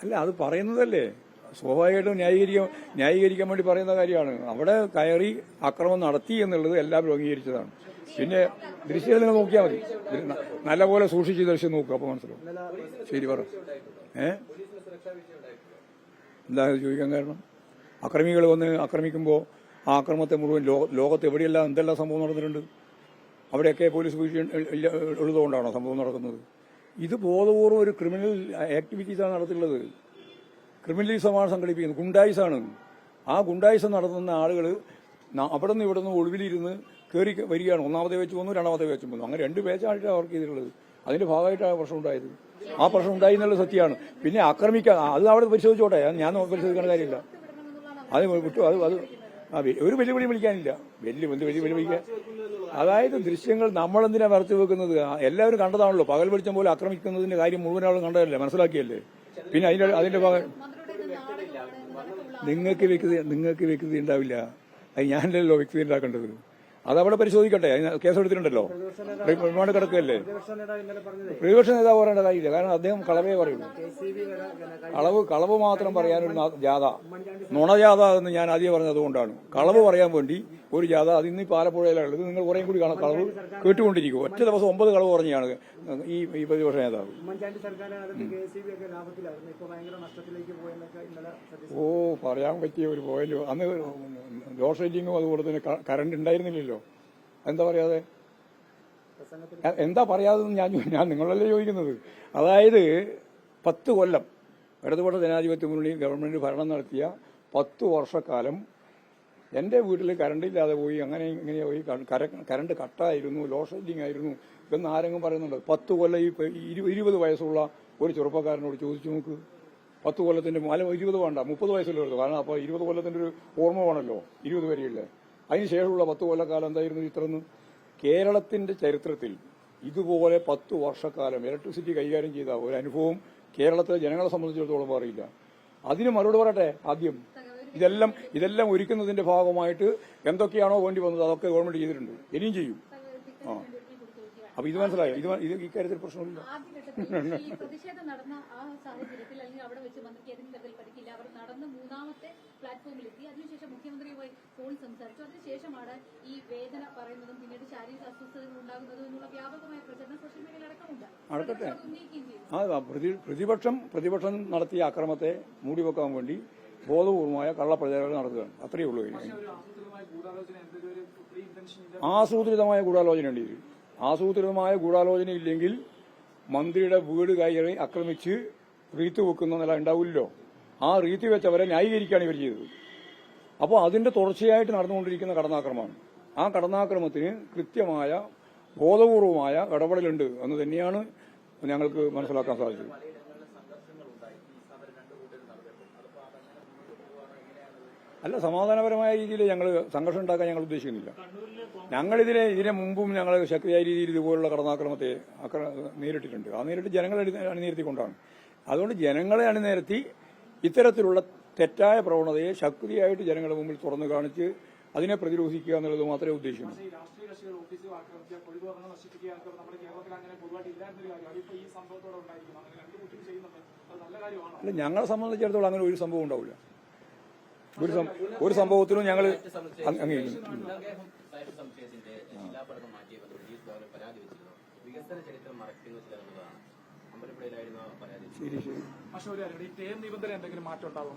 അല്ല, അത് പറയുന്നതല്ലേ, സ്വാഭാവികമായിട്ടും ന്യായീകരിക്കാൻ വേണ്ടി പറയുന്ന കാര്യമാണ്. അവിടെ കയറി അക്രമം നടത്തി എന്നുള്ളത് എല്ലാവരും അംഗീകരിച്ചതാണ്. പിന്നെ ദൃശ്യം നിങ്ങൾ നോക്കിയാൽ മതി, നല്ലപോലെ സൂക്ഷിച്ച് ദൃശ്യം നോക്കുക, അപ്പോൾ മനസ്സിലാവും. ശരി, പറ. എന്താ ചോദിക്കാൻ കാരണം? അക്രമികൾ വന്ന് ആക്രമിക്കുമ്പോൾ ആ ആക്രമത്തെ മുഴുവൻ ലോകത്ത് എവിടെയെല്ലാം എന്തെല്ലാം സംഭവം നടന്നിട്ടുണ്ട്? അവിടെയൊക്കെ പോലീസ് ഉള്ളതുകൊണ്ടാണോ സംഭവം നടക്കുന്നത്? ഇത് ബോധപൂർവ്വം ഒരു ക്രിമിനൽ ആക്ടിവിറ്റീസാണ് നടത്തുന്നത്. ക്രിമിനലിസമാണ് സംഘടിപ്പിക്കുന്നത്, ഗുണ്ടായിസാണ്. ആ ഗുണ്ടായിസം നടത്തുന്ന ആളുകൾ അവിടെ നിന്ന് ഇവിടെ നിന്ന് ഒളിവിലിരുന്ന് കയറി വരികയാണ്. ഒന്നാമത്തെ വെച്ച് വന്നു, രണ്ടാമത്തെ വെച്ച് വന്നു, അങ്ങനെ 2 ബാച്ചായിട്ടാണ് വർക്ക് ചെയ്തിട്ടുള്ളത്. അതിന്റെ ഭാഗമായിട്ടാണ് പ്രശ്നം ഉണ്ടായത്. ആ പ്രശ്നം ഉണ്ടായി എന്നുള്ള സത്യമാണ്. പിന്നെ ആക്രമിക്കാൻ അത് അവിടെ പരിശോധിച്ചോട്ടെ, ഞാൻ പരിശോധിക്കേണ്ട കാര്യമില്ല. അത് വിട്ടു. അത് ഒരു വെല്ലുവിളി വിളിക്കാനില്ല. വെല്ലുവിളി വിളിക്കാൻ, അതായത് ദൃശ്യങ്ങൾ നമ്മളെന്തിനാ വരച്ചു വെക്കുന്നത്? എല്ലാവരും കണ്ടതാണല്ലോ. പകൽ വെളിച്ചം പോലെ ആക്രമിക്കുന്നതിന്റെ കാര്യം മുഴുവൻ ആളും കണ്ടതല്ലേ, മനസ്സിലാക്കിയല്ലേ. പിന്നെ അതിന്റെ ഭാഗം നിങ്ങൾക്ക് വ്യക്തത ഉണ്ടാവില്ല. അത് ഞാനല്ലല്ലോ വ്യക്തത ഉണ്ടാക്കേണ്ടത്. അതവിടെ പരിശോധിക്കട്ടെ. കേസെടുത്തിട്ടുണ്ടല്ലോ, റിമാൻഡ് കിടക്കുകയല്ലേ. പ്രതിപക്ഷ നേതാവ് പറയേണ്ട കാര്യമില്ല, കാരണം അദ്ദേഹം കളവേ പറയുള്ളൂ. കളവ് മാത്രം പറയാനൊരു ജാഥ, നുണജാഥ എന്ന് ഞാൻ ആദ്യം പറഞ്ഞത് അതുകൊണ്ടാണ്. കളവ് പറയാൻ വേണ്ടി ഒരു ജാഥ, അത് ഇന്ന് പാലപ്പുഴയിലാണ്. ഇത് നിങ്ങൾ കുറേയും കൂടി കളവ് കേട്ടുകൊണ്ടിരിക്കും. ഒറ്റ ദിവസം 9 കളവ് പറഞ്ഞാണ് ഈ പ്രതിപക്ഷ നേതാവ്. ഓ, പറയാൻ പറ്റിയ ഒരു പോയിന്റ്. അന്ന് ലോഡ് ഷെഡിങ്ങും അതുപോലെ തന്നെ കറണ്ട് ഉണ്ടായിരുന്നില്ലല്ലോ. എന്താ പറയാതെ ഞാൻ നിങ്ങളല്ലേ ചോദിക്കുന്നത്. അതായത് 10 കൊല്ലം ഇടതുപക്ഷ ജനാധിപത്യ മുന്നണി ഗവൺമെന്റ് ഭരണം നടത്തിയ 10 വർഷക്കാലം എന്റെ വീട്ടിൽ കറണ്ടില്ലാതെ പോയി, അങ്ങനെ ഇങ്ങനെ പോയി, കറണ്ട് കട്ടായിരുന്നു, ലോഡ് ഷെഡിങ് ആയിരുന്നു എന്ന് ആരെങ്കിലും പറയുന്നുണ്ട്? 10 കൊല്ലം ഈ 20 വയസ്സുള്ള ഒരു ചെറുപ്പക്കാരനോട് ചോദിച്ചു നോക്ക്. 10 കൊല്ലത്തിന്റെ 20 വേണ്ട, 30 വയസ്സുള്ള എടുത്തു. കാരണം അപ്പോൾ 20 കൊല്ലത്തിന്റെ ഒരു ഓർമ്മ വേണമല്ലോ, 20 വരെയില്ലേ. അതിനുശേഷമുള്ള 10 കൊല്ലക്കാലം എന്തായിരുന്നു ഇത്രന്ന്? കേരളത്തിന്റെ ചരിത്രത്തിൽ ഇതുപോലെ 10 വർഷക്കാലം ഇലക്ട്രിസിറ്റി കൈകാര്യം ചെയ്ത ഒരു അനുഭവം കേരളത്തിലെ ജനങ്ങളെ സംബന്ധിച്ചിടത്തോളം അറിയില്ല. അതിന് മറുപടി പറയട്ടെ. ആദ്യം ഇതെല്ലാം ഒരുക്കുന്നതിന്റെ ഭാഗമായിട്ട് എന്തൊക്കെയാണോ വേണ്ടി വന്നത് അതൊക്കെ ഗവൺമെന്റ് ചെയ്തിട്ടുണ്ട്, ഇനിയും ചെയ്യും. അപ്പൊ ഇത് മനസ്സിലായോ? ഇത് ഇക്കാര്യത്തിൽ പ്രശ്നമില്ല. പ്രതിഷേധം നടന്ന ആ സാഹചര്യത്തിൽ അല്ലെങ്കിൽ അവിടെ വെച്ച് മന്ത്രിക്ക് ഏതെങ്കിലും തരത്തിൽ പരിക്കില്ല. അവർ നടന്ന് 3ാമത്തെ പ്ലാറ്റ്ഫോമിലെത്തി. അതിനുശേഷം മുഖ്യമന്ത്രിയുമായി ഫോൺ സംസാരിച്ചു. അതിനുശേഷമാണ് ഈ വേദന പറയുന്നതും പിന്നീട് ശാരീരിക അസ്വസ്ഥതകൾ ഉണ്ടാകുന്നതും എന്നുള്ള വ്യാപകമായ പ്രചരണം സോഷ്യൽ മീഡിയയിൽ അടക്കമുണ്ട്. പ്രതിപക്ഷം നടത്തിയ അക്രമത്തെ മൂടിവെക്കാൻ വേണ്ടി ബോധപൂർവമായ കള്ളപ്രചാരണം നടത്തുകയാണ്. അത്രയേ ഉള്ളൂ. ആസൂത്രിതമായ ഗൂഢാലോചന ഉണ്ട്. ആസൂത്രിതമായ ഗൂഢാലോചന ഇല്ലെങ്കിൽ മന്ത്രിയുടെ വീട് കയറി ആക്രമിച്ച് റീത്ത് വെക്കുന്ന നില ഉണ്ടാവില്ലല്ലോ. ആ റീത്ത് വെച്ചവരെ ന്യായീകരിക്കുകയാണ് ഇവർ ചെയ്തത്. അപ്പോൾ അതിന്റെ തുടർച്ചയായിട്ട് നടന്നുകൊണ്ടിരിക്കുന്ന കടന്നാക്രമമാണ്. ആ കടന്നാക്രമത്തിന് കൃത്യമായ ബോധപൂർവമായ ഇടപെടലുണ്ട് എന്ന് തന്നെയാണ് ഞങ്ങൾക്ക് മനസ്സിലാക്കാൻ സാധിച്ചത്. അല്ല, സമാധാനപരമായ രീതിയിൽ ഞങ്ങൾ സംഘർഷം ഉണ്ടാക്കാൻ ഞങ്ങൾ ഉദ്ദേശിക്കുന്നില്ല. ഇതിനെ മുമ്പും ഞങ്ങൾ ശക്തിയായ രീതിയിൽ ഇതുപോലുള്ള കടന്നാക്രമത്തെ നേരിട്ടിട്ടുണ്ട്. ആ നേരിട്ട് ജനങ്ങളെ അണിനിരത്തിക്കൊണ്ടാണ്. അതുകൊണ്ട് ജനങ്ങളെ അണിനിരത്തി ഇത്തരത്തിലുള്ള തെറ്റായ പ്രവണതയെ ശക്തിയായിട്ട് ജനങ്ങളുടെ മുമ്പിൽ തുറന്നു കാണിച്ച് അതിനെ പ്രതിരോധിക്കുക എന്നുള്ളത് മാത്രമേ ഉദ്ദേശിക്കുന്നു. അല്ല, ഞങ്ങളെ സംബന്ധിച്ചിടത്തോളം അങ്ങനെ ഒരു സംഭവം ഉണ്ടാവില്ല. ഒരു സംഭവത്തിലും ഞങ്ങൾ അംഗീകരിക്കും. ശരി. നിബന്ധന എന്തെങ്കിലും മാറ്റം ഉണ്ടാവും?